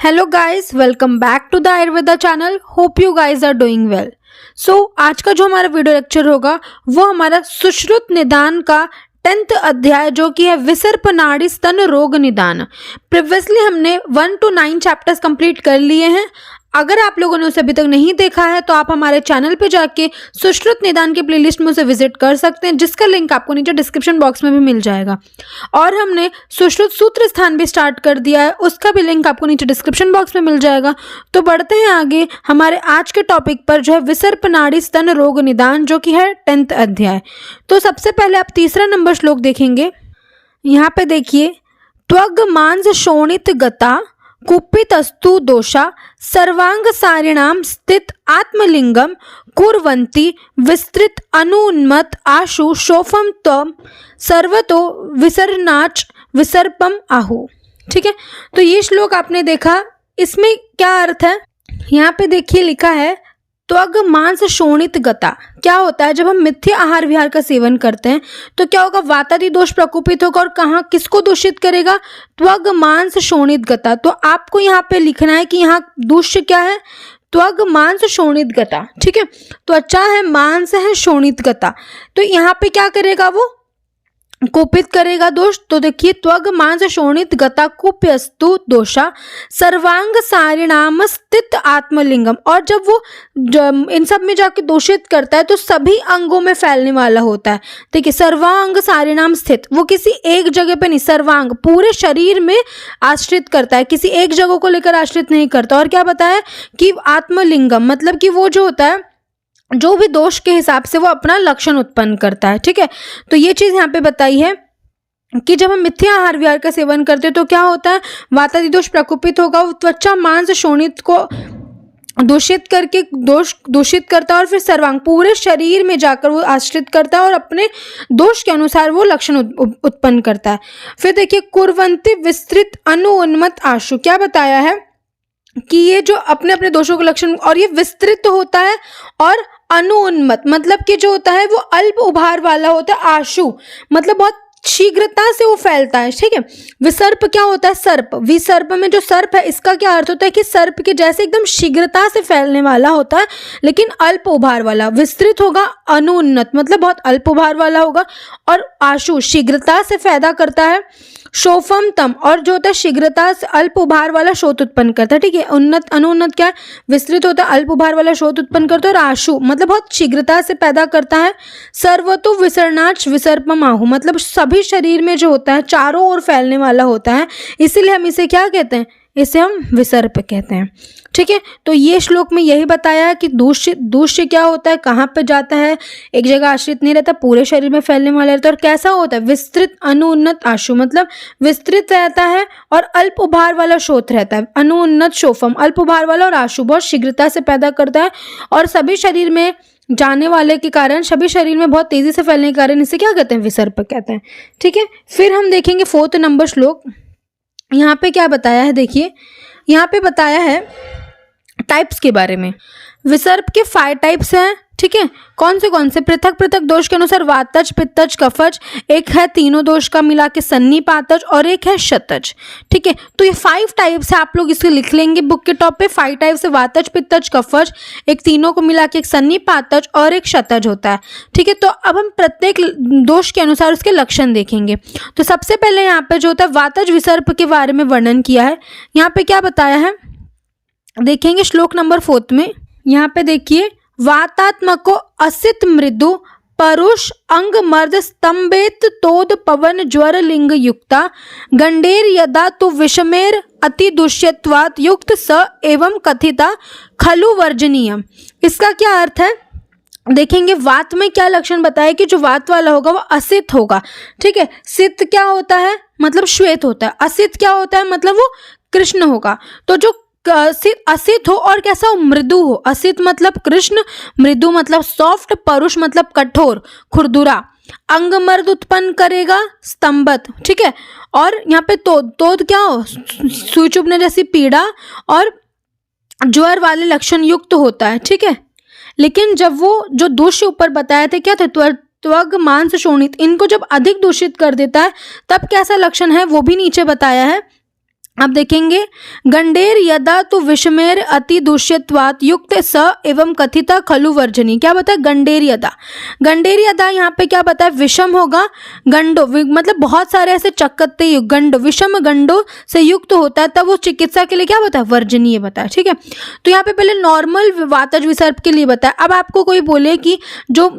Hello guys, welcome back to the Ayurveda channel. Hope you guys are doing well. आज का जो हमारा video lecture होगा वो हमारा सुश्रुत निदान का 10th अध्याय जो कि है विसर्प नाड़ी स्तन रोग निदान। प्रीवियसली हमने 1 to 9 चैप्टर्स कंप्लीट कर लिए हैं। अगर आप लोगों ने उसे अभी तक नहीं देखा है तो आप हमारे चैनल पे जाके सुश्रुत निदान के प्लेलिस्ट में उसे विजिट कर सकते हैं, जिसका लिंक आपको नीचे डिस्क्रिप्शन बॉक्स में भी मिल जाएगा। और हमने सुश्रुत सूत्र स्थान भी स्टार्ट कर दिया है, उसका भी लिंक आपको नीचे डिस्क्रिप्शन बॉक्स में मिल जाएगा। तो बढ़ते हैं आगे हमारे आज के टॉपिक पर जो है विसर्प नाड़ी स्तन रोग निदान, जो कि है 10th अध्याय। तो सबसे पहले आप तीसरा नंबर श्लोक देखेंगे। यहाँ पे देखिए, त्वग मांस शोणित गता कुपितस्तु दोषा सर्वांग सारिणाम स्थित आत्मलिंगम कुर्वन्ति विस्तृत अनुन्मत आशु शोफम तम सर्वतो विसरनाच विसर्पम आहु। ठीक है, तो ये श्लोक आपने देखा, इसमें क्या अर्थ है? यहाँ पे देखिए लिखा है त्वग मांस शोणित गता। क्या होता है जब हम मिथ्य आहार विहार का सेवन करते हैं तो क्या होगा? वातादि दोष प्रकोपित होगा और कहाँ किसको दूषित करेगा? त्वग मांस शोणित गता। तो आपको यहाँ पे लिखना है कि यहाँ दूष्य क्या है? त्वग मांस शोणित गता। ठीक है, तो अच्छा है मांस है शोणित गता, तो यहाँ पे क्या करेगा? वो कुपित करेगा दोष। तो देखिए त्वग मांस शोणित गता कुप्यस्तु दोषा सर्वांग सारिणाम स्थित आत्मलिंगम। और जब वो इन सब में जाके दूषित करता है तो सभी अंगों में फैलने वाला होता है। देखिए सर्वांग सारिणाम स्थित, वो किसी एक जगह पे नहीं, सर्वांग पूरे शरीर में आश्रित करता है, किसी एक जगह को लेकर आश्रित नहीं करता। और क्या बताया कि आत्मलिंगम मतलब कि वो जो होता है जो भी दोष के हिसाब से वो अपना लक्षण उत्पन्न करता है। ठीक है, तो ये चीज यहाँ पे बताई है कि जब हम मिथ्या आहार विहार का सेवन करते हैं तो क्या होता है? वातादि दोष प्रकोपित होगा, वो त्वचा मांस शोणित को दूषित करके दूषित करता है और फिर सर्वांग पूरे शरीर में जाकर वो आश्रित करता है और अपने दोष के अनुसार वो लक्षण उत्पन्न करता है। फिर देखिए कुर्वन्ति विस्तृत अनुन्मत आशु। क्या बताया है कि ये जो अपने अपने दोषों के लक्षण, और ये विस्तृत होता है और अनुन्मत मतलब कि जो होता है वो अल्प उभार वाला होता है। आशु मतलब बहुत शीघ्रता से वो फैलता है। ठीक है, विसर्प क्या होता है? सर्प। विसर्प में जो सर्प है इसका क्या अर्थ होता है कि सर्प के जैसे एकदम शीघ्रता से फैलने वाला होता है, लेकिन अल्प उभार वाला। विस्तृत होगा, अनुन्नत मतलब बहुत अल्प उभार वाला होगा, और आशु शीघ्रता से पैदा करता है। शोफम तम, और जो होता है शीघ्रता से अल्प उभार वाला शोथ उत्पन्न करता है। ठीक है, उन्नत अनुन्नत क्या है? विस्तृत होता है, अल्प उभार वाला शोथ उत्पन्न करता है, और आशु मतलब बहुत शीघ्रता से पैदा करता है। सर्वतो विसरनाच विसर्पम आहु मतलब सभी शरीर में जो होता है चारों ओर फैलने वाला होता है, इसीलिए हम इसे क्या कहते हैं? इसे हम विसर्प कहते हैं। ठीक है, तो ये श्लोक में यही बताया है कि दूष्य क्या होता है, कहाँ पे जाता है, एक जगह आश्रित नहीं रहता, पूरे शरीर में फैलने वाला रहता है। और कैसा होता है? विस्तृत अनुन्नत आशु मतलब विस्तृत रहता है और अल्प उभार वाला शोथ रहता है। अनुन्नत शोफम अल्प उभार वाला, और आशु बहुत शीघ्रता से पैदा करता है और सभी शरीर में जाने वाले के कारण, सभी शरीर में बहुत तेजी से फैलने के कारण इसे क्या कहते हैं? विसर्प कहते हैं। ठीक है, फिर हम देखेंगे 4th नंबर श्लोक। यहाँ पे क्या बताया है? देखिए यहाँ पे बताया है टाइप्स के बारे में। विसर्प के 5 टाइप्स हैं। ठीक है, कौन से पृथक पृथक दोष के अनुसार वातज पित्तज कफज, एक है तीनों दोष का मिला के सन्निपातज, और एक है शतज। ठीक है, तो ये 5 टाइप्स है, आप लोग इसको लिख लेंगे बुक के टॉप पे। 5 टाइप्स है, वातज पित्तज कफज, एक तीनों को मिला के एक सन्निपातज और एक शतज होता है। ठीक है, तो अब हम प्रत्येक दोष के अनुसार उसके लक्षण देखेंगे। तो सबसे पहले यहाँ पे जो होता है वातज विसर्प के बारे में वर्णन किया है। यहाँ पे क्या बताया है देखेंगे श्लोक नंबर 4 में। यहाँ पे देखिए, वातात्मको असित मृदु परुष अंग मर्द स्तंभेत तोद पवन ज्वर लिंग युक्ता गंडेर यदा तो विषमेर अति दुष्यत्वात् युक्त स एवं कथिता खलु वर्जनीय। इसका क्या अर्थ है देखेंगे। वात में क्या लक्षण बताया कि जो वात वाला होगा वो असित होगा। ठीक है, सित क्या होता है? मतलब श्वेत होता है। असित क्या होता है? मतलब वो कृष्ण होगा। तो जो असित हो और कैसा हो? मृदु हो। असित मतलब कृष्ण, मृदु मतलब सॉफ्ट, परुष मतलब कठोर खुरदुरा, अंगमर्द उत्पन्न करेगा, स्तंभत। ठीक है, और यहाँ पे तोद क्या हो? सुई चुभने जैसी पीड़ा और ज्वर वाले लक्षण युक्त होता है। ठीक है, लेकिन जब वो जो दोष ऊपर बताए थे क्या थे? त्वग मांस शोणित, इनको जब अधिक दूषित कर देता है तब कैसा लक्षण है वो भी नीचे बताया है। आप देखेंगे गंडेर यदा तो विषमेर अति दूष्यत्वात् युक्त स एवं कथिता खलु वर्जनी। क्या बताया? गंडेर यदा। गंडेर यदा यहाँ पे क्या बताया? विषम होगा, गंडो मतलब बहुत सारे ऐसे चक्कते युक्त गंडो, विषम गंडो से युक्त होता है, तब वो चिकित्सा के लिए क्या बताया? वर्जनीय बताया। ठीक है, तो यहाँ पे पहले नॉर्मल वातज विसर्प के लिए बताया। अब आपको कोई बोले कि जो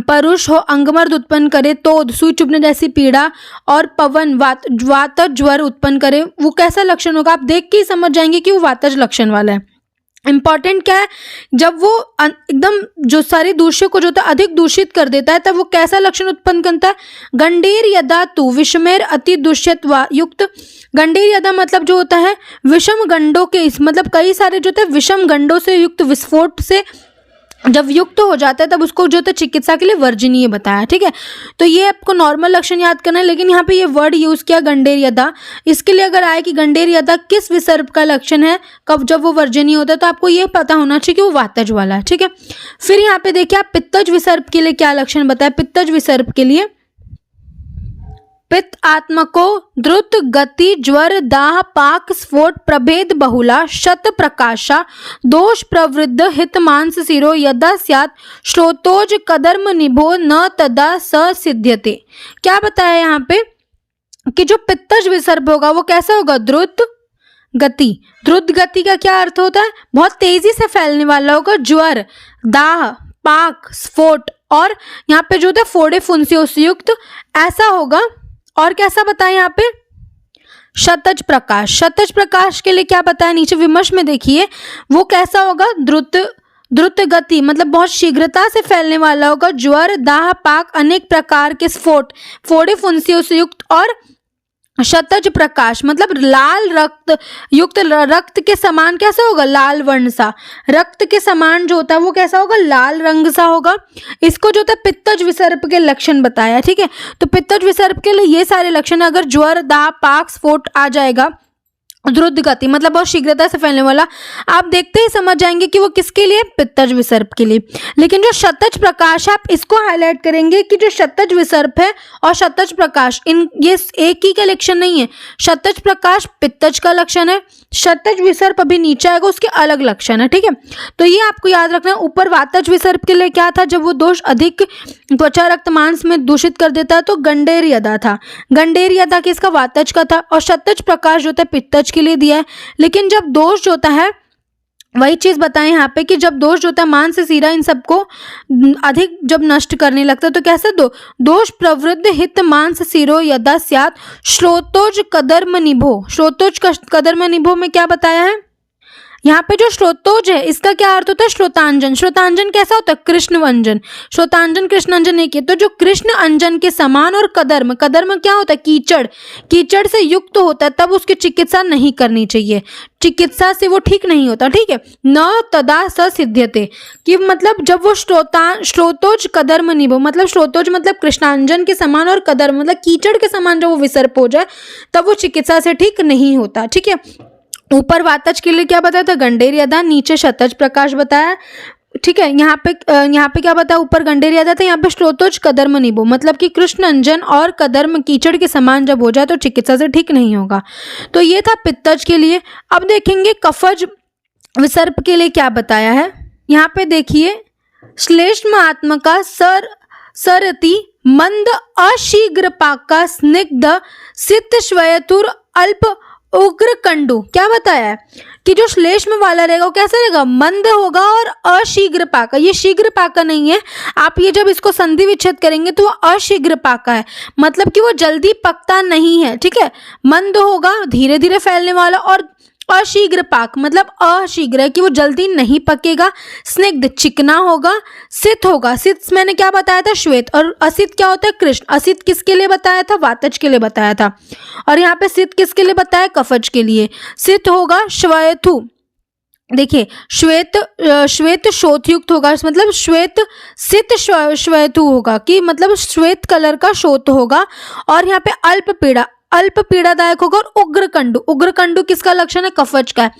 परुष हो, अंगमर्द उत्पन्न करे, तो सुई चुभने जैसी पीड़ा, और पवन वातज ज्वर उत्पन्न करे, वो कैसा लक्षण होगा? आप देख के ही समझ जाएंगे कि वो वातज लक्षण वाला है। इंपॉर्टेंट क्या है? जब वो एकदम जो सारी दूषियों को जो होता है अधिक दूषित कर देता है, तब वो कैसा लक्षण उत्पन्न करता है? गंडेर यदा तु विषमेर अति दूष्यत्वा युक्त। गंडेर यदा मतलब जो होता है विषम गंडों के, मतलब कई सारे जो होते हैं विषम गंडों से युक्त, विस्फोट से जब युक्त हो जाता है, तब उसको जो है चिकित्सा के लिए वर्जनीय बताया। ठीक है, तो ये आपको नॉर्मल लक्षण याद करना है, लेकिन यहाँ पे ये वर्ड यूज किया गंडेर यदा। इसके लिए अगर आए कि गंडेर यदा किस विसर्प का लक्षण है, कब जब वो वर्जनीय होता है, तो आपको ये पता होना चाहिए कि वो वातज वाला है। ठीक है, फिर यहाँ पे देखिए आप पित्तज विसर्प के लिए क्या लक्षण बताया। पित्तज विसर्प के लिए पित्त आत्मको द्रुत गति ज्वर दाह पाक स्फोट प्रभेद बहुला शत प्रकाशा दोष प्रवृद्ध हित मांस सिरो यदा स्यात् श्रोतोज कदर्म निभो न तदा स सिद्ध्यते। क्या बताया यहाँ पे कि जो पित्तज विसर्प होगा वो कैसा होगा? द्रुत गति। द्रुत गति का क्या अर्थ होता है? बहुत तेजी से फैलने वाला होगा। ज्वर, दाह, पाक, स्फोट, और यहाँ पे जो होता है फोड़े फुंसियों से युक्त ऐसा होगा। और कैसा बताया यहाँ पे? शतज प्रकाश। शतज प्रकाश के लिए क्या बताया? नीचे विमर्श में देखिए वो कैसा होगा? द्रुत गति मतलब बहुत शीघ्रता से फैलने वाला होगा। ज्वर, दाह, पाक, अनेक प्रकार के स्फोट, फोड़े फुंसियों से युक्त, और शतज प्रकाश मतलब लाल रक्त युक्त, रक्त के समान कैसा होगा? लाल वर्ण सा। रक्त के समान जो होता है वो कैसा होगा? लाल रंग सा होगा। इसको जो होता है पित्तज विसर्प के लक्षण बताया। ठीक है, तो पित्तज विसर्प के लिए ये सारे लक्षण, अगर ज्वर, दाह, पाक, स्फोट आ जाएगा, द्रुत गति मतलब बहुत शीघ्रता से फैलने वाला, आप देखते ही समझ जाएंगे कि वो किसके लिए? पित्तज विसर्प के लिए। लेकिन जो शतज प्रकाश है, आप इसको हाईलाइट करेंगे कि जो शतज विसर्प है और शतज प्रकाश, इन ये एक ही का लक्षण नहीं है। शतज प्रकाश पित्तज का लक्षण है, शतज विसर्प अभी नीचे आएगा उसके अलग लक्षण है। ठीक है, तो ये आपको याद रखना है। ऊपर वातज विसर्प के लिए क्या था? जब वो दोष अधिक त्वचा रक्त मांस में दूषित कर देता है, तो गंडेर यदा था। गंडेर यदा किसका? वातज का था। और शतज प्रकाश जो था पित्तज के लिए दिया है। लेकिन जब दोष जो होता है, वही चीज बताएं यहाँ पे कि जब दोष जो होता है मांस सीरा इन सबको अधिक जब नष्ट करने लगता है, तो कैसे? दोष प्रवृद्ध हित मांस सिरो यदा स्यात् श्रोतोज कदर्म निभो। श्रोतोज कदर्म निभो में क्या बताया है? यहाँ पे जो श्रोतोज है इसका क्या अर्थ होता है? श्रोतांजन। श्रोतांजन कैसा होता है? कृष्ण अंजन। श्रोतांजन कृष्ण अंजन नहीं किए, तो जो कृष्ण अंजन के समान, और कदर्म, कदर्म क्या होता है? कीचड़। कीचड़ से युक्त होता है, तब उसकी चिकित्सा नहीं करनी चाहिए। चिकित्सा से वो ठीक नहीं होता। ठीक है, न तदा स सिद्ध्यते, कि मतलब जब वो श्रोतोज कदर्म निभो मतलब श्रोतोज मतलब कृष्णांजन के समान, और कदर्म मतलब कीचड़ के समान जब वो विसर्प हो जाए, तब वो चिकित्सा से ठीक नहीं होता। ठीक है, ऊपर वातज के लिए क्या बताया था? गंडेर यदा, नीचे शतज प्रकाश बताया। ठीक है, यहाँ पे क्या बताया? ऊपर गंडेर यदा था, यहाँ पे श्रोतोज कदर्म निभो मतलब कि कृष्ण अंजन और कदर्म कीचड़ के समान जब हो जाए तो चिकित्सा से ठीक नहीं होगा। तो ये था पित्तज के लिए। अब देखेंगे कफज विसर्प के लिए क्या बताया है। यहाँ पे देखिए श्लेष्म आत्म का सरति मंद अशीघ्र पाका स्निग्ध सित श्वयतुर अल्प उग्र कंडू। क्या बताया है कि जो श्लेष्म वाला रहेगा वो कैसा रहेगा? मंद होगा और अशीघ्र पाका। ये शीघ्र पाका नहीं है, आप ये जब इसको संधि विच्छेद करेंगे तो वो अशीघ्र पाका है, मतलब कि वो जल्दी पकता नहीं है। ठीक है, मंद होगा, धीरे धीरे फैलने वाला, और अशीघ्र पाक मतलब अशीघ्र है कि वो जल्दी नहीं पकेगा। स्निग्ध चिकना होगा। सित होगा, सित मैंने क्या बताया था? श्वेत। और असित क्या होता है? कृष्ण। असित किसके लिए बताया था? वातज के लिए बताया था। और यहाँ पे सित किसके लिए बताया? कफज के लिए। सित होगा श्वेतु, देखिए श्वेत शोथयुक्त होगा, मतलब श्वेत सित श्वेतु होगा कि मतलब श्वेत कलर का शोथ होगा। और यहाँ पे अल्प पीड़ादायक होगा। और उग्र कंडु किसका लक्षण है? कफज का है।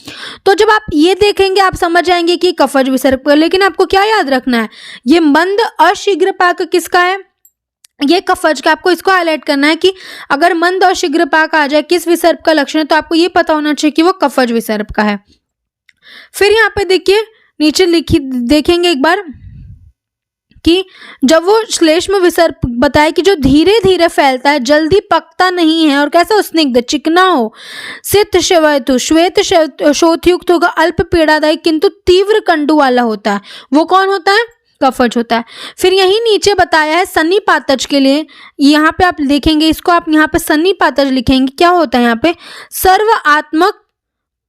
तो जब आप ये देखेंगे आप समझ जाएंगे कि कफज विसर्प। लेकिन आपको क्या याद रखना है? ये मंद अशीघ्र पाक किसका है? ये कफज का आपको इसको हाईलाइट करना है कि अगर मंद और शीघ्रपाक आ जाए किस विसर्प का लक्षण है तो आपको ये पता होना चाहिए कि वो कफज विसर्प का है। फिर यहाँ पे देखिए नीचे लिखी देखेंगे एक बार कि जब वो श्लेष्म विसर्प बताए कि जो धीरे धीरे फैलता है, जल्दी पकता नहीं है और कैसा स्निग्ध चिकना हो, सित श्वेत श्वेत शोथयुक्त होगा, अल्प पीड़ादायक किंतु तीव्र कंडू वाला होता है, वो कौन होता है? कफज होता है। फिर यही नीचे बताया है सन्निपातज के लिए, यहाँ पे आप देखेंगे इसको, आप यहाँ पे सन्निपातज लिखेंगे, क्या होता है यहाँ पे? सर्व आत्मक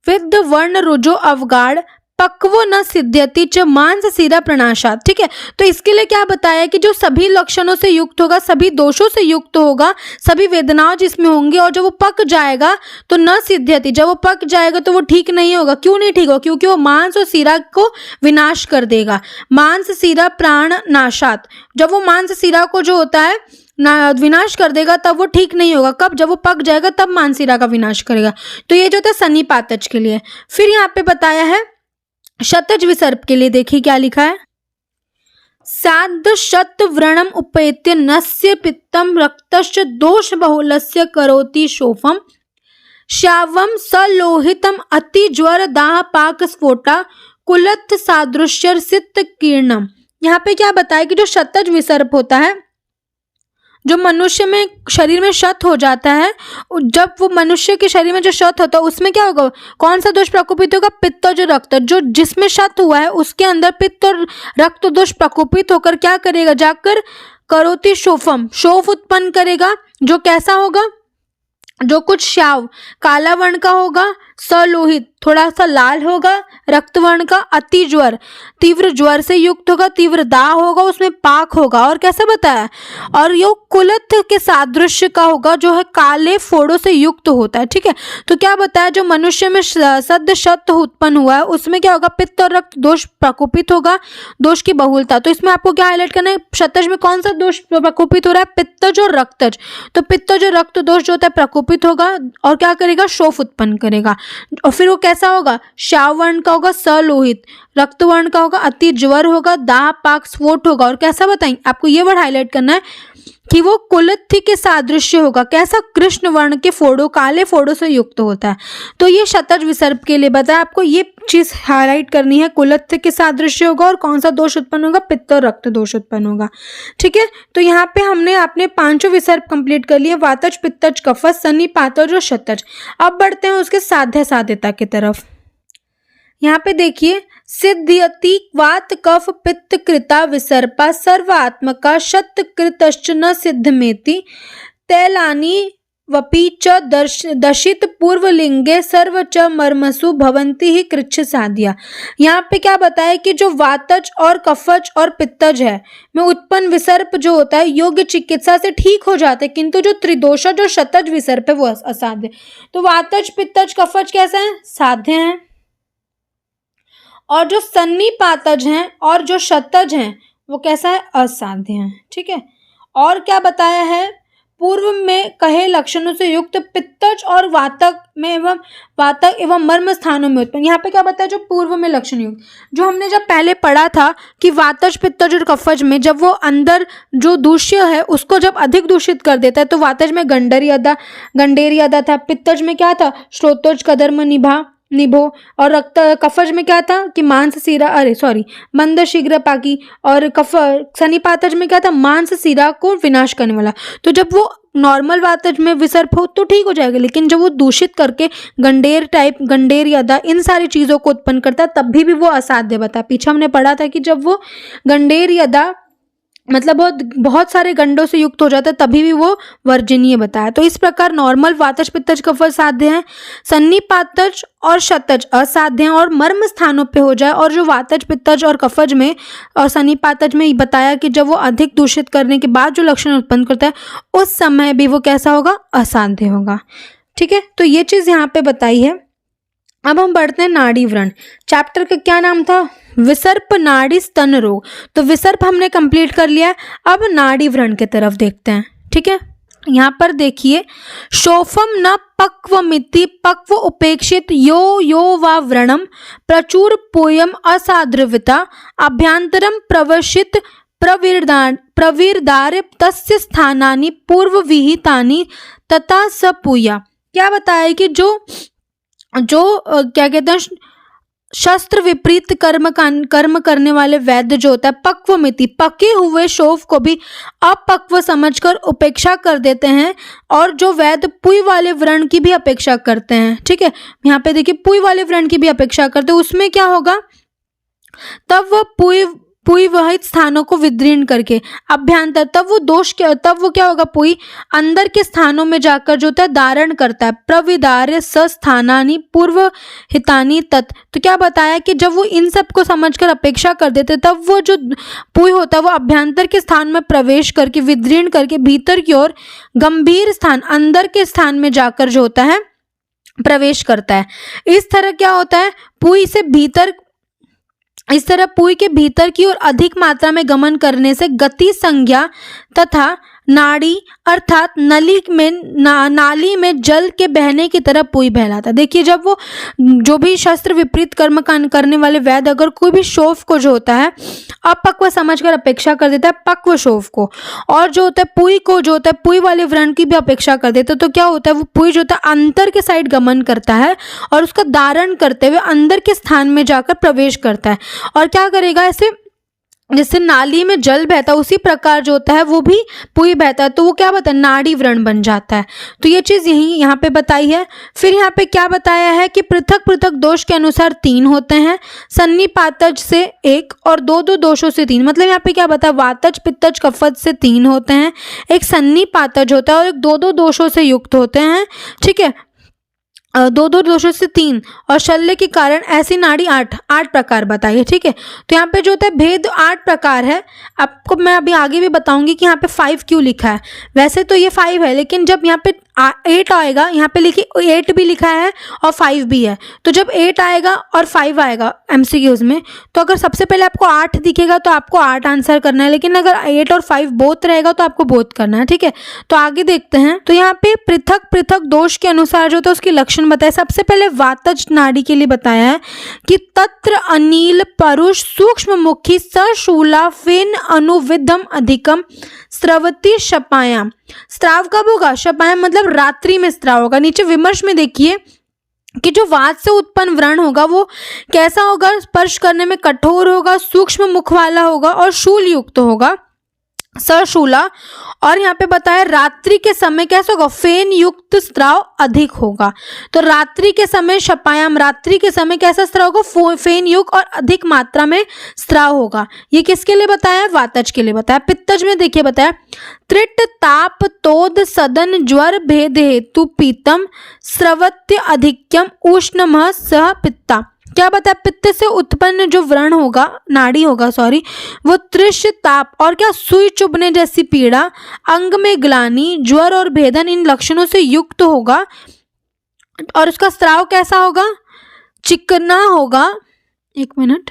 विद्ध वर्ण रुजो अवगाढ़ पक्व न सिद्ध्यति च मांस सिरा प्रणाशात। ठीक है, तो इसके लिए क्या बताया है कि जो सभी लक्षणों से युक्त होगा, सभी दोषों से युक्त होगा, सभी वेदनाओं जिसमें होंगी, और जब वो पक जाएगा तो न सिद्ध्यति, जब वो पक जाएगा तो वो ठीक नहीं होगा। क्यों नहीं ठीक होगा? क्योंकि वो मांस और सिरा को विनाश कर देगा। मांस सिरा प्राण नाशात, जब वो मांस सिरा को जो होता है ना विनाश कर देगा तब वो ठीक नहीं होगा। कब? जब वो पक जाएगा तब मानसिरा का विनाश करेगा। तो ये जो था सन्निपातज के लिए। फिर यहाँ पे बताया है शतज विसर्प के लिए, देखिए क्या लिखा है? साध शत व्रणम उपेत्य नस्य पित्तम रक्तश्च दोष बहुलस्य करोति शोफम श्यावम सलोहितम अति ज्वर दाह पाक स्फोटा कुलत्थ सादृश्य सित कीर्णम। यहाँ पे क्या बताया कि जो शतज विसर्प होता है, जो मनुष्य में शरीर में शत हो जाता है, जब वो मनुष्य के शरीर में जो शत होता है उसमें क्या होगा? कौन सा दोष प्रकोपित होगा? पित्त और जो रक्त, जो जिसमें शत हुआ है उसके अंदर पित्त और रक्त दोष प्रकोपित होकर क्या करेगा? जाकर करोति शोफम, शोफ उत्पन्न करेगा, जो कैसा होगा? जो कुछ श्याव काला वर्ण का होगा, सलोहित थोड़ा सा लाल होगा, रक्त वर्ण का, अति ज्वर तीव्र ज्वर से युक्त होगा, तीव्र दाह होगा, उसमें पाक होगा, और कैसा बताया? और यो कुलत्थ के सादृश्य का होगा, जो है काले फोड़ों से युक्त होता है। ठीक है, तो क्या बताया? जो मनुष्य में सद्य शत उत्पन्न हुआ है उसमें क्या होगा? पित्त और रक्त दोष प्रकोपित होगा, दोष की बहुलता। तो इसमें आपको क्या हाईलाइट करना है? शतज में कौन सा दोष प्रकोपित हो रहा है? पित्तज और रक्तज। तो पित्तज और रक्त दोष जो होता है प्रकोपित होगा और क्या करेगा? शोफ उत्पन्न करेगा। और फिर वो कैसा होगा? श्याव वर्ण का होगा, सलोहित, रक्त वर्ण का होगा, अति ज्वर होगा, दाह पाक स्फोट होगा, और कैसा बताएं? आपको ये वर्ड हाईलाइट करना है कि वो कुलत्थ के सादृश्य होगा। कैसा? कृष्ण वर्ण के फोड़ों, काले फोड़ों से युक्त होता है। तो ये शतज विसर्प के लिए बताया, आपको ये चीज हाईलाइट करनी है। कुलत्थ के सादृश्य होगा और कौन सा दोष उत्पन्न होगा? पित्त और रक्त दोष उत्पन्न होगा। ठीक है, तो यहाँ पे हमने अपने पांचों विसर्प कंप्लीट कर लिए, वातज, पित्तज, कफज, सन्निपातज और शतज। अब बढ़ते हैं उसके साध्य साध्यता की तरफ। यहाँ पे देखिए, सिद्ध्यति वात कफ पित्त कृता विसर्पा सर्वात्मका शत कृतश्च न सिद्धमेति तैलानि वपि च दशित पूर्वलिंगे सर्व च मर्मसु भवन्ति ही कृच्छ साध्या। यहाँ पे क्या बताया कि जो वातज और कफज और पित्तज है में उत्पन्न विसर्प जो होता है योग्य चिकित्सा से ठीक हो जाते हैं, किंतु जो त्रिदोषा जो शतज विसर्प है वो असाध्य। तो वातज, पित्तज, कफज कैसा है? साध्य है, और जो सन्निपातज हैं और जो शतज हैं वो कैसा है? असाध्य है। ठीक है, और क्या बताया है? पूर्व में कहे लक्षणों से युक्त पित्तज और वातक एवं मर्म स्थानों में उत्पन्न। यहाँ पे क्या बताया? जो पूर्व में लक्षण युक्त, जो हमने जब पहले पढ़ा था कि वातज, पित्तज और कफज में जब वो अंदर जो दूष्य है उसको जब अधिक दूषित कर देता है, तो वातज में गंडेरी अदा था, पित्तज में क्या था? श्रोतोज कदर्म निभो, और रक्त कफज में क्या था? कि मांस सिरा मंद शीघ्र पाकी, और सन्निपातज में क्या था? मांस सिरा को विनाश करने वाला। तो जब वो नॉर्मल वातज में विसर्प हो तो ठीक हो जाएगा, लेकिन जब वो दूषित करके गंडेर यदा इन सारी चीजों को उत्पन्न करता है तब भी वो असाध्य बता। पीछे हमने पढ़ा था कि जब वो गंडेर यदा मतलब बहुत सारे गंडों से युक्त हो जाता है तभी भी वो वर्जनीय बताया। तो इस प्रकार नॉर्मल वातज, पित्तज, कफज साध्य हैं, सन्निपातज और शतज असाध्य हैं, और मर्म स्थानों पे हो जाए। और जो वातज, पित्तज और कफज में और सन्निपातज में बताया कि जब वो अधिक दूषित करने के बाद जो लक्षण उत्पन्न करता है उस समय भी वो कैसा होगा? असाध्य होगा। ठीक है, तो ये चीज यहाँ पे बताई है। अब हम बढ़ते हैं नाड़ी व्रण। चैप्टर का क्या नाम था? विसर्प नाड़ी स्तन रोग। तो विसर्प हमने कंप्लीट कर लिया है, अब नाड़ी व्रण की तरफ देखते हैं। ठीक है, यहाँ पर देखिए, शोफम न पक्वमिति पक्व उपेक्षित यो वा व्रणम प्रचुर पोयम असाद्रविता अभ्यंतरम प्रवशित प्रविर्दार्य तस्य स्थानानि पूर्व विहितानि तथा स पूया। क्या बताया कि जो क्या कहते हैं, शस्त्र विपरीत कर्म करने वाले वैद्य जो होता है पक्व मिति, पके हुए शोभ को भी अपक्व समझकर उपेक्षा कर देते हैं, और जो वैद्य पुई वाले व्रण की भी अपेक्षा करते हैं। ठीक है, यहाँ पे देखिए पुई वाले व्रण की भी अपेक्षा करते हैं, उसमें क्या होगा, तब वह पुई वहित स्थानों को विदीर्ण करके अभ्यंतर, तब वो क्या होगा, पुई अंदर के स्थानों में जाकर जो होता है धारण करता है। प्रविदार्य स्थानानि पूर्व हितानि तत्, तो क्या बताया कि जब वो इन सब को समझकर अपेक्षा कर देते तब वो जो पुई होता है वो अभ्यंतर के स्थान में प्रवेश करके विदीर्ण करके भीतर की ओर गंभीर स्थान अंदर के स्थान में जाकर जो होता है प्रवेश करता है। इस तरह क्या होता है, इस तरह पुई के भीतर की ओर अधिक मात्रा में गमन करने से गति संज्ञा तथा नाड़ी अर्थात नाली में जल के बहने की तरह पुई बहलाता। देखिए, जब वो जो भी शस्त्र विपरीत कर्म करने वाले वैद्य अगर कोई भी शोफ को जो होता है अपक्व समझकर अपेक्षा कर देता है पक्व शोफ को, और जो होता है पुई को जो होता है पुई वाले व्रण की भी अपेक्षा कर देता है, तो क्या होता है वो पुई जो होता है अंतर के साइड गमन करता है और उसका धारण करते हुए अंदर के स्थान में जाकर प्रवेश करता है। और क्या करेगा, ऐसे जैसे नाली में जल बहता है उसी प्रकार जो होता है वो भी पुई बहता है, तो वो क्या बताया, नाड़ी व्रण बन जाता है। तो ये चीज़ यहाँ पे बताई है। फिर यहाँ पे क्या बताया है कि पृथक पृथक दोष के अनुसार 3 होते हैं, सन्निपातज से 1 और 2 दोषों से 3। मतलब यहाँ पे क्या बताया, वातज पित्तज कफज से 3 होते हैं, एक सन्निपातज होता है और एक 2 दोषों से युक्त होते हैं। ठीक है, 2 दोषों से 3, और शल्य के कारण ऐसी नाड़ी 8 प्रकार बताइए। ठीक है, तो यहाँ पे जो होता है भेद 8 प्रकार है। आपको मैं अभी आगे भी बताऊंगी कि यहाँ पे 5 क्यों लिखा है। वैसे तो ये 5 है, लेकिन जब यहाँ पे 8 आएगा, यहाँ पे लिखिए 8 भी लिखा है और 5 भी है, तो जब 8 आएगा और 5 आएगा MCQs में, तो अगर सबसे पहले आपको 8 दिखेगा तो आपको 8 आंसर करना है, लेकिन अगर 8 और 5 बोथ रहेगा तो आपको बोथ करना है। ठीक है, तो आगे देखते हैं। तो यहाँ पे पृथक पृथक दोष के अनुसार जो था उसकी लक्षण बताया। सबसे पहले वातज नाड़ी के लिए बताया है कि तत्र अनिल परुष सूक्ष्म मुखी सशूला फेन अनुविधम अधिकम स्रवती शपायाम। स्त्राव कब होगा, शपायाम मतलब रात्रि में स्त्राव होगा। नीचे विमर्श में देखिए कि जो वात से उत्पन्न व्रण होगा वो कैसा होगा, स्पर्श करने में कठोर होगा, सूक्ष्म मुख वाला होगा और शूल युक्त होगा, सशूला। और यहाँ पे बताया रात्रि के समय कैसा होगा, फेन युक्त स्त्राव अधिक होगा। तो रात्रि के समय शपायाम, रात्रि के समय कैसा स्त्राव होगा, फेन युक्त और अधिक मात्रा में स्त्राव होगा। ये किसके लिए बताया, वातज के लिए बताया। पित्तज में देखिए बताया त्रिट ताप तोद सदन ज्वर भेद हेतु पीतम स्रवत्य अधिक्यम उष्णमः सह पित्ता। क्या बताया, पित्त से उत्पन्न जो व्रण होगा, नाड़ी होगा सॉरी, वो तृष ताप और क्या सुई चुभने जैसी पीड़ा, अंग में ग्लानि, ज्वर और भेदन इन लक्षणों से युक्त होगा। और उसका स्त्राव कैसा होगा, चिकना होगा। एक मिनट,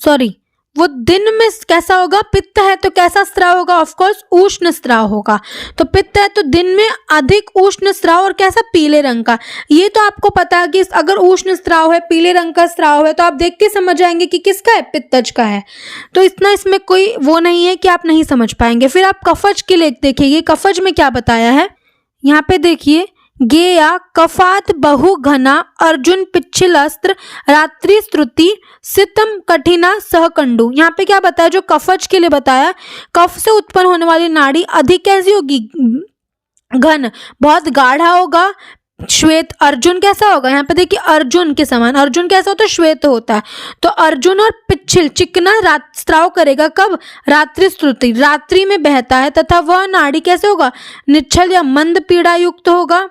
सॉरी, वो दिन में कैसा होगा, पित्त है तो कैसा स्त्राव होगा, ऑफकोर्स उष्ण स्त्राव होगा। तो पित्त है तो दिन में अधिक उष्ण स्त्राव और कैसा, पीले रंग का। ये तो आपको पता है कि अगर उष्ण स्त्राव है, पीले रंग का स्त्राव है, तो आप देख के समझ जाएंगे कि किसका है, पित्तज का है। तो इतना इसमें कोई वो नहीं है कि आप नहीं समझ पाएंगे। फिर आप कफज के लिए देखिए, कफज में क्या बताया है, यहाँ पे देखिए गेया कफात बहु घना अर्जुन पिच्छिल अस्त्र रात्रि स्तुति सितम कठिना सहकंडू। यहाँ पे क्या बताया, जो कफज के लिए बताया, कफ से उत्पन्न होने वाली नाड़ी अधिक कैसी होगी, घन, बहुत गाढ़ा होगा, श्वेत। अर्जुन कैसा होगा, यहाँ पे देखिए अर्जुन के समान, अर्जुन कैसा होता है, श्वेत होता है। तो अर्जुन और पिच्छिल चिकना स्त्राव करेगा कब, रात्रि स्तुति, रात्रि में बहता है, तथा वह नाड़ी कैसे होगा, निश्चल या मंद पीड़ा युक्त होगा।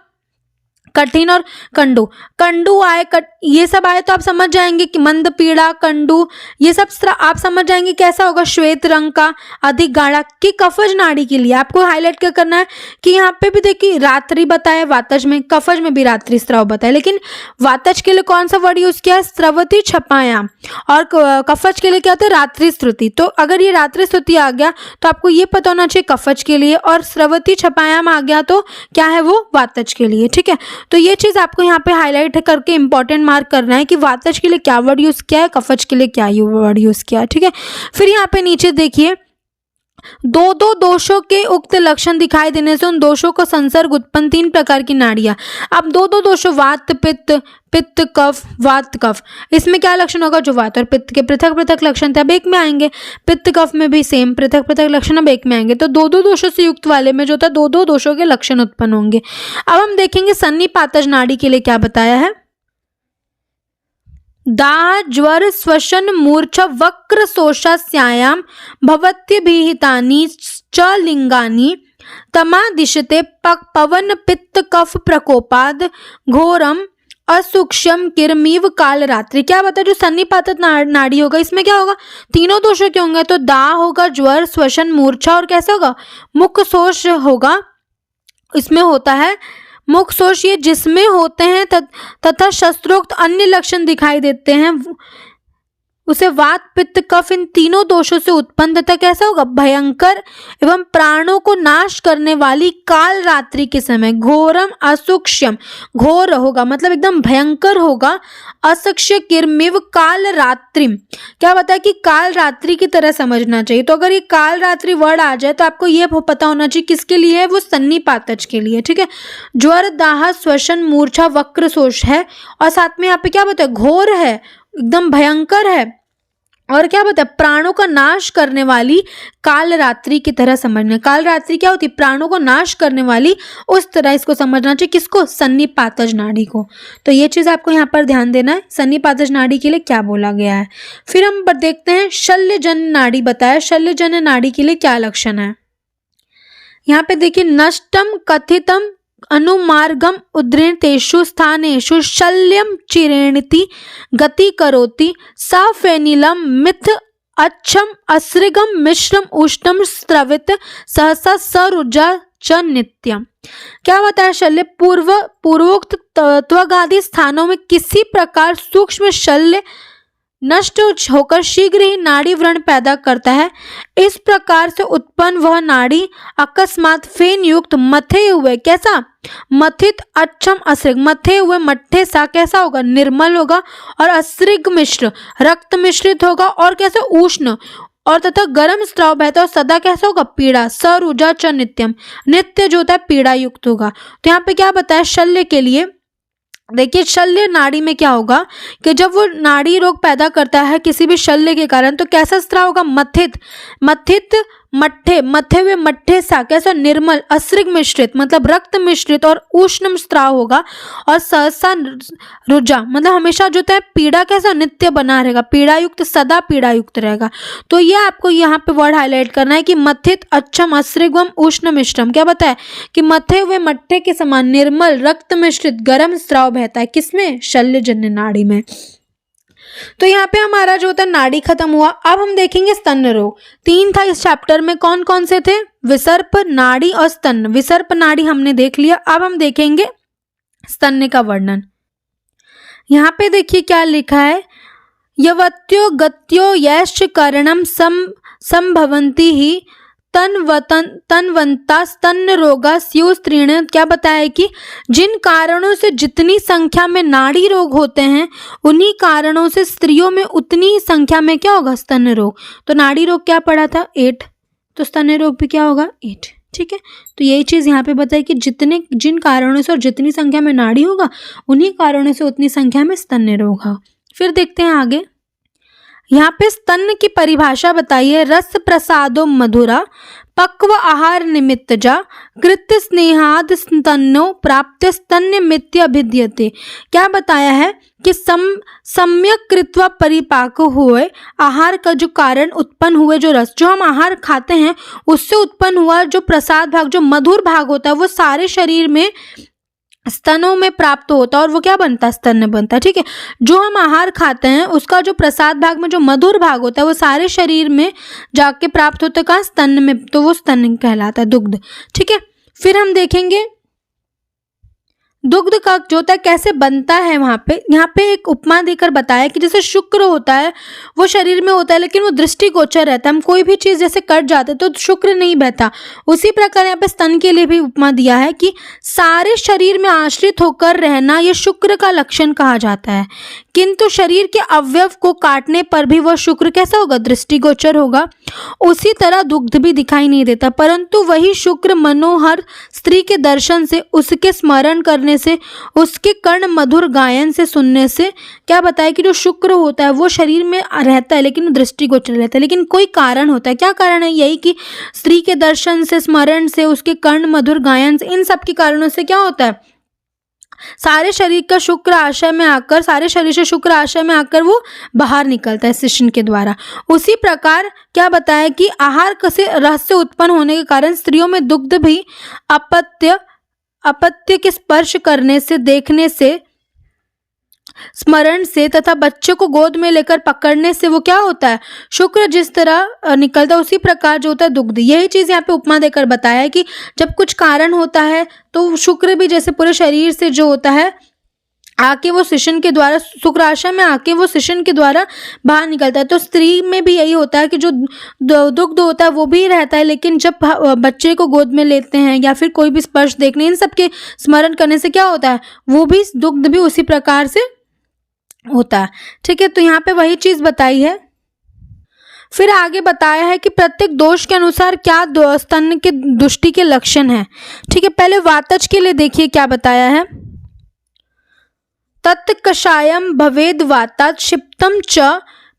कठिन और कंडू, कंडू आए, ये सब आए तो आप समझ जाएंगे कि मंद पीड़ा, कंडू, ये सब आप समझ जाएंगे कैसा होगा, श्वेत रंग का, अधिक गाढ़ा। कि कफज नाड़ी के लिए आपको हाईलाइट क्या करना है कि यहाँ पे भी देखिए रात्रि बताया वातज में, कफज में भी रात्रि स्त्राव बताया, लेकिन वातज के लिए कौन सा वर्ड यूज किया है, स्रवती छपायाम, और कफज के लिए क्या होता है, रात्रि स्तुति। तो अगर ये रात्रि स्तुति आ गया तो आपको ये पता होना चाहिए कफज के लिए, और स्रवती छपायाम आ गया तो क्या है, वो वातज के लिए। ठीक है, तो ये चीज आपको यहाँ पे हाईलाइट करके इंपॉर्टेंट मार्क करना है कि वातज के लिए क्या वर्ड यूज किया है, कफज के लिए क्या वर्ड यूज किया है। ठीक है, फिर यहाँ पे नीचे देखिए दो दो दोषों के उक्त लक्षण दिखाई देने से उन दोषों को संसर्ग उत्पन्न 3 प्रकार की नाड़ियां। अब दो दो दोषों वात पित्त, पित्त कफ, वात कफ, इसमें क्या लक्षण होगा? जो वात और पित्त के पृथक पृथक लक्षण थे अब एक में आएंगे, पित्त कफ में भी सेम पृथक पृथक लक्षण अब एक में आएंगे। तो दो दो दोषों से युक्त वाले में जो था दो दो दोषों के लक्षण उत्पन्न होंगे। अब हम देखेंगे सन्निपातज नाड़ी के लिए क्या बताया है। दाह ज्वर श्वसन मूर्छा वक्र शोषास्यायाम भवत्यभिहितानि च लिंगानि तमादिशते पवन पित्त कफ प्रकोपाद घोरम असुक्ष्म किरमीव काल रात्रि। क्या बता, जो सन्निपातज नाड़ी होगा इसमें क्या होगा? तीनों दोषों के होंगे। तो दाह होगा, ज्वर, श्वसन, मूर्छा और कैसे होगा? मुख शोष होगा। इसमें होता है मुख शोष, ये जिसमें होते हैं तथा शस्त्रोक्त अन्य लक्षण दिखाई देते हैं उसे वात पित्त कफ इन तीनों दोषों से उत्पन्न तथा कैसा होगा? भयंकर एवं प्राणों को नाश करने वाली काल रात्रि के समय घोरम असुक्ष्म, घोर होगा मतलब एकदम भयंकर होगा, असक्ष्य किरमिव काल रात्रि। क्या बताया कि काल रात्रि की तरह समझना चाहिए। तो अगर ये काल रात्रि वर्ड आ जाए तो आपको ये पता होना चाहिए किसके लिए है, वो सन्निपातज के लिए। ठीक है, ज्वर, दाह, श्वसन, मूर्छा, वक्र शोष है और साथ में यहाँ पे क्या बताया? घोर है, एकदम भयंकर है और क्या बताया? प्राणों का नाश करने वाली काल रात्रि की तरह समझना। काल रात्रि क्या होती? प्राणों को नाश करने वाली, उस तरह इसको समझना चाहिए। किसको? सन्निपातज नाड़ी को। तो ये चीज आपको यहाँ पर ध्यान देना है, सन्निपातज नाड़ी के लिए क्या बोला गया है। फिर हम देखते हैं शल्यजन नाड़ी बताया। शल्यजन नाड़ी के लिए क्या लक्षण है? यहाँ पे देखिए, नष्टम कथितम अनुमार्गम उद्रेतेषु स्थानेषु शल्यम चिरेणति गति करोति सफेनिलम मिथ अच्छम असृगम मिश्रम उष्णम स्रवित सहसा सरुजा च नित्यम। क्या बताया? शल्य पूर्वोक्त त्वगादि स्थानों में किसी प्रकार सूक्ष्म शल्य नष्ट होकर शीघ्र ही नाड़ी व्रण पैदा करता है। इस प्रकार से उत्पन्न वह नाड़ी अकस्मात फेन युक्त मथे हुए कैसा? मथित अच्छम असृग, मथे हुए मट्ठे सा कैसा होगा? निर्मल होगा और असृग मिश्र, रक्त मिश्रित होगा और कैसे? उष्ण और तथा गर्म स्राव बहता और सदा कैसा होगा? पीड़ा। सरुजा च नित्यम, नित्य जो होता है पीड़ा युक्त होगा। तो यहाँ पे क्या बताया शल्य के लिए? देखिए, शल्य नाड़ी में क्या होगा कि जब वो नाड़ी रोग पैदा करता है किसी भी शल्य के कारण तो कैसा स्राव होगा? मथित, मथित मट्ठे, मथे हुए मट्ठे सा कैसा? निर्मल, असृग मिश्रित मतलब रक्त मिश्रित और उष्ण स्राव होगा और सहसा रुजा मतलब हमेशा जो है पीड़ा कैसा? नित्य बना रहेगा, पीड़ा युक्त, सदा पीड़ा युक्त रहेगा। तो ये आपको यहाँ पे वर्ड हाईलाइट करना है कि मथित अच्छम असृगम उष्ण मिश्रम। क्या बताया? कि मथे हुए मट्ठे के समान निर्मल रक्त मिश्रित गर्म स्राव बहता है। किसमें? शल्यजन्य नाड़ी में। तो यहाँ पे हमारा जो होता है नाड़ी खत्म हुआ। अब हम देखेंगे स्तन रोग। 3 था इस चैप्टर में, कौन कौन से थे? विसर्प, नाड़ी और स्तन। विसर्प नाड़ी हमने देख लिया, अब हम देखेंगे स्तन्य का वर्णन। यहाँ पे देखिए क्या लिखा है, यवत्यो गत्यो यश्च कारणम संभवन्ति ही तन्वंता स्तन रोगा स्यु स्त्रीण। क्या बताया है कि जिन कारणों से जितनी संख्या में नाड़ी रोग होते हैं उन्हीं कारणों से स्त्रियों में उतनी ही संख्या में क्या होगा? स्तन रोग। तो नाड़ी रोग क्या पढ़ा था? 8, तो स्तन रोग भी क्या होगा? 8। ठीक है, तो यही चीज यहाँ पे बताई कि जिन कारणों से और जितनी संख्या में नाड़ी होगा उन्हीं कारणों से उतनी संख्या में स्तन रोग होगा। फिर देखते हैं आगे, यहाँ पे स्तन की परिभाषा बताइए। रस प्रसादो मधुरा पक्व आहार निमित्तजा कृत्य स्नेहाद स्तन्नो प्राप्त स्तन्य मित्य अभिद्यते। क्या बताया है कि सम्यक कृत्वा परिपाक हुए आहार का जो कारण उत्पन्न हुए जो रस, जो हम आहार खाते हैं उससे उत्पन्न हुआ जो प्रसाद भाग, जो मधुर भाग होता है वो सारे शरीर में स्तनों में प्राप्त होता है और वो क्या बनता है? स्तन बनता है। ठीक है, जो हम आहार खाते हैं उसका जो प्रसाद भाग में जो मधुर भाग होता है वो सारे शरीर में जाके प्राप्त होता है। कहाँ? स्तन में, तो वो स्तन कहलाता है, दुग्ध। ठीक है, फिर हम देखेंगे दुग्ध का जो होता है कैसे बनता है। वहाँ पे यहाँ पे एक उपमा देकर बताया कि जैसे शुक्र होता है वो शरीर में होता है लेकिन वो दृष्टिगोचर रहता है। हम कोई भी चीज़ जैसे कट जाते तो शुक्र नहीं बहता, उसी प्रकार यहाँ पे स्तन के लिए भी उपमा दिया है कि सारे शरीर में आश्रित होकर रहना ये शुक्र का लक्षण कहा जाता है। किंतु शरीर के अवयव को काटने पर भी वह शुक्र कैसा होगा, दृष्टिगोचर होगा। उसी तरह दुग्ध भी दिखाई नहीं देता, परंतु वही शुक्र मनोहर स्त्री के दर्शन से, उसके स्मरण करने से, उसके कर्ण मधुर गायन से सुनने से क्या बताया कि जो शुक्र होता है वो शरीर में रहता है लेकिन दृष्टिगोचर रहता है, लेकिन कोई कारण होता है। क्या कारण है? यही कि स्त्री के दर्शन से, स्मरण से, उसके कर्ण मधुर गायन से, इन सब के कारणों से क्या होता है, सारे शरीर का शुक्र आशय में आकर, सारे शरीर से शुक्र आशय में आकर वो बाहर निकलता है शिशन के द्वारा। उसी प्रकार क्या बताया कि आहार से रस से उत्पन्न होने के कारण स्त्रियों में दुग्ध भी अपत्य के स्पर्श करने से, देखने से, स्मरण से तथा बच्चे को गोद में लेकर पकड़ने से वो क्या होता है, शुक्र जिस तरह निकलता है उसी प्रकार जो होता है दुग्ध। यही चीज यहाँ पे उपमा देकर बताया है कि जब कुछ कारण होता है तो शुक्र भी जैसे पूरे शरीर से जो होता है आके वो शिशन के द्वारा, शुक्राशय में आके वो शिशन के द्वारा बाहर निकलता है। तो स्त्री में भी यही होता है कि जो दुग्ध होता है वो भी रहता है, लेकिन जब बच्चे को गोद में लेते हैं या फिर कोई भी स्पर्श देखने, इन सब के स्मरण करने से क्या होता है, वो भी दुग्ध भी उसी प्रकार से होता है। ठीक है, तो यहाँ पे वही चीज बताई है। फिर आगे बताया है कि प्रत्येक दोष के अनुसार क्या स्तन के दुष्टि के लक्षण है। ठीक है, पहले वातज के लिए देखिए क्या बताया है। तत्कषायम भवेद वातात् क्षिप्तम च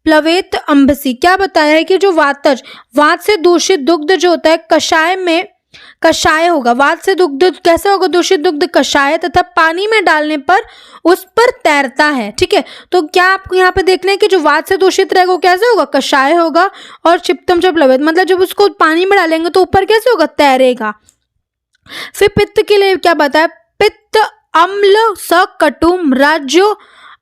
प्लवेत अंबसी। क्या बताया है कि जो वातज, वात से दूषित दुग्ध जो होता है कषाय में, कषाय होगा, वात से दुग्ध कैसे होगा, दूषित दुग्ध कषाय तथा पानी में डालने पर उस पर तैरता है। ठीक है, तो क्या आपको यहाँ पे देखना है कि जो वात से दूषित रहेगा वो कैसे होगा, कषाय होगा, और क्षिप्तम च प्लवेत मतलब जब उसको पानी में डालेंगे तो ऊपर कैसे होगा, तैरेगा। फिर पित्त के लिए क्या बताया, पित्त अम्ल स कटुम राज्यो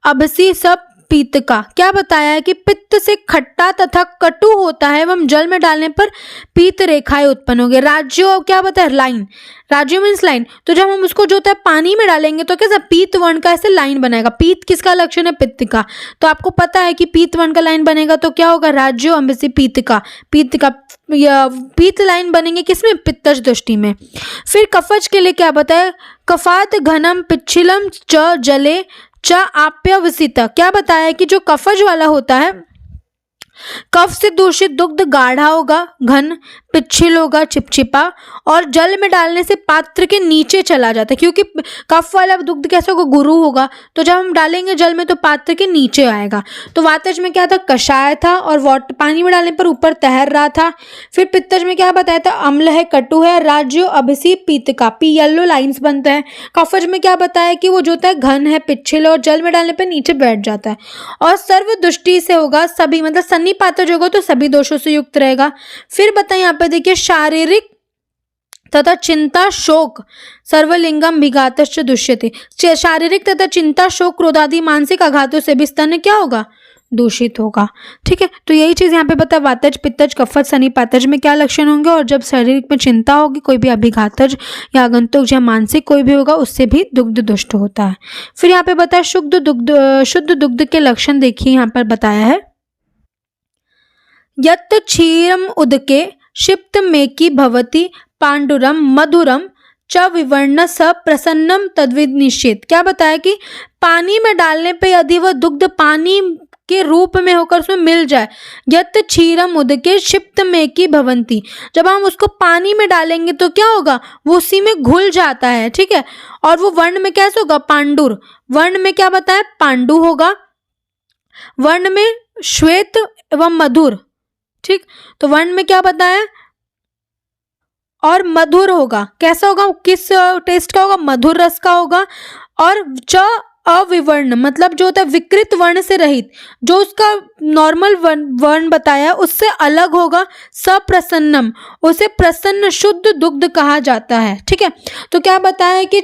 अभसी सब पीत का। क्या बताया है कि पित्त से खट्टा तथा कटु होता है एवं जल में डालने पर पीत रेखाएं उत्पन्न होगी। राज्यो क्या बताया, लाइन, राज्यो मीन्स लाइन। तो जब हम उसको जो होता है पानी में डालेंगे तो कैसा पीत वर्ण का ऐसे लाइन बनेगा। पीत किसका लक्षण है, पित्त का। तो आपको पता है कि पीत वर्ण का लाइन बनेगा तो क्या होगा, राज्यो अम्बसी पीत का, पीत का पीत लाइन बनेंगे किसमें, पित्तज दृष्टि में। फिर कफज के लिए क्या बताया, कफात घनम पिच्छिलम च जले च आप्यवसित। क्या बताया है कि जो कफज वाला होता है, कफ से दूषित दुग्ध गाढ़ा होगा, घन, पिच्छिल होगा, चिपचिपा, और जल में डालने से पात्र के नीचे चला जाता है, क्योंकि कफ वाला दुग्ध कैसा होगा, गुरु होगा, तो जब हम डालेंगे जल में तो पात्र के नीचे आएगा। तो वातज में क्या था, कषाय था और पानी में डालने पर ऊपर तैर रहा था। फिर पित्तज में क्या बताया था, अम्ल है, कटु है, राज्यो अभिसी पीत का, पी येलो लाइन्स बनते हैं। कफज में क्या बताया कि वो जो होता है घन है, पिच्छिल, और जल में डालने पर नीचे बैठ जाता है। और सर्व दृष्टि से होगा, सभी मतलब सन्निपातज होगा तो सभी दोषों से युक्त रहेगा। फिर बताएं यहाँ पे देखिए, शारीरिक तथा चिंता शोक सर्वलिंगम विघातश्च दुष्यते। शारीरिक तथा चिंता शोक क्रोध आदि मानसिक आघातों से भी स्तन क्या होगा, दूषित होगा। ठीक है, तो यही चीज यहाँ पे बता, वातज, पित्तज, कफज, सन्निपातज में क्या लक्षण होंगे, और जब शारीरिक में चिंता होगी, कोई भी अभिघातज या आगंतुक या मानसिक कोई भी होगा, उससे भी दुग्ध दुष्ट होता है। फिर यहाँ पे बताया शुद्ध दुग्ध के लक्षण देखिए, यहाँ पर बताया है, यत् क्षीरम उदके क्षिप्त मेकी भवति पांडुरम मधुरम च विवर्ण स प्रसन्नम तद्विद निश्चित। क्या बताया कि पानी में डालने पे यदि वह दुग्ध पानी के रूप में होकर उसमें मिल जाए, यत् क्षीरम उदके क्षिप्त मेकी भवंती, जब हम उसको पानी में डालेंगे तो क्या होगा, वो उसी में घुल जाता है। ठीक है, और वो वर्ण में कैसे होगा, पांडुर, वर्ण में क्या बताया, पांडु होगा, वर्ण में श्वेत एवं मधुर। ठीक, तो वर्ण में क्या बताया, और मधुर होगा, कैसा होगा, किस टेस्ट का होगा, मधुर रस का होगा। और च अविवर्ण मतलब जो होता है विकृत वर्ण से रहित, जो उसका नॉर्मल वर्ण बताया उससे अलग होगा। सप्रसन्नम, उसे प्रसन्न शुद्ध दुग्ध कहा जाता है। ठीक है, तो क्या बताया कि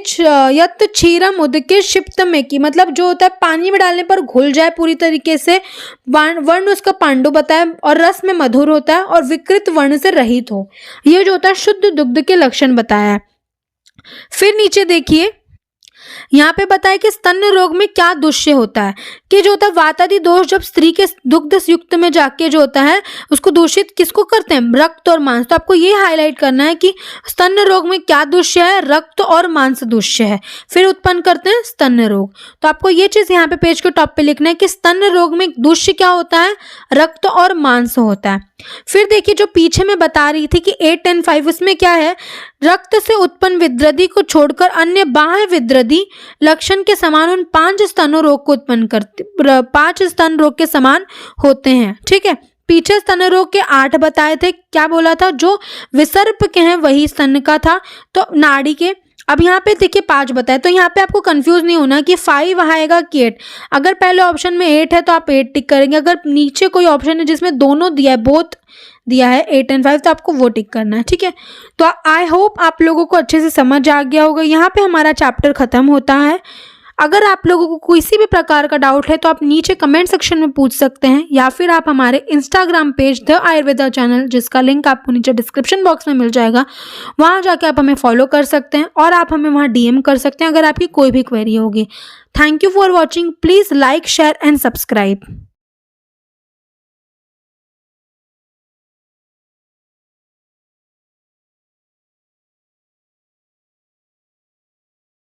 यत् क्षीरम उदके क्षिप्त मेकी मतलब जो होता है पानी में डालने पर घुल जाए पूरी तरीके से, वर्ण उसका पांडु बताया, और रस में मधुर होता है, और विकृत वर्ण से रहित हो, ये जो होता है शुद्ध दुग्ध के लक्षण बताया है। फिर नीचे देखिए, यहाँ पे बताया कि स्तन रोग में क्या दूष्य होता है कि जो होता है वातादि दोष जब स्त्री के दुग्ध युक्त में जाके जो होता है उसको दूषित किसको करते हैं, रक्त और मांस। तो आपको ये हाईलाइट करना है कि स्तन रोग में क्या दूष्य है, रक्त और मांस दूष्य है, फिर उत्पन्न करते हैं स्तन रोग। तो आपको ये चीज यहाँ पे पेज के टॉप पे लिखना है कि स्तन रोग में दूष्य क्या होता है, रक्त और मांस होता है। फिर देखिए जो पीछे मैं बता रही थी कि 8-10-5 उसमें क्या है, रक्त से उत्पन्न विद्रदी को छोड़कर अन्य बाह्य विद्रदी लक्षण के समान उन 5 स्तन रोग को उत्पन्न करते, 5 स्तन रोग के समान होते हैं। ठीक है, पीछे स्तन रोग के 8 बताए थे, क्या बोला था, जो विसर्प के हैं वही स्तन का था, तो नाड़ी के। अब यहाँ पे देखिए 5 बताए, तो यहाँ पे आपको कंफ्यूज नहीं होना कि 5 आएगा कि 8। अगर पहले ऑप्शन में 8 है तो आप 8 टिक करेंगे, अगर नीचे कोई ऑप्शन है जिसमें दोनों दिया है, बोथ दिया है 8 और 5, तो आपको वो टिक करना है। ठीक है, तो आई होप आप लोगों को अच्छे से समझ आ गया होगा। यहाँ पे हमारा चैप्टर खत्म होता है। अगर आप लोगों को किसी भी प्रकार का डाउट है तो आप नीचे कमेंट सेक्शन में पूछ सकते हैं, या फिर आप हमारे Instagram page the Ayurveda channel, जिसका लिंक आपको नीचे डिस्क्रिप्शन बॉक्स में मिल जाएगा, वहाँ जाके आप हमें फॉलो कर सकते हैं और आप हमें वहाँ DM कर सकते हैं अगर आपकी कोई भी क्वेरी होगी। Thank you for watching. Please like, share and subscribe.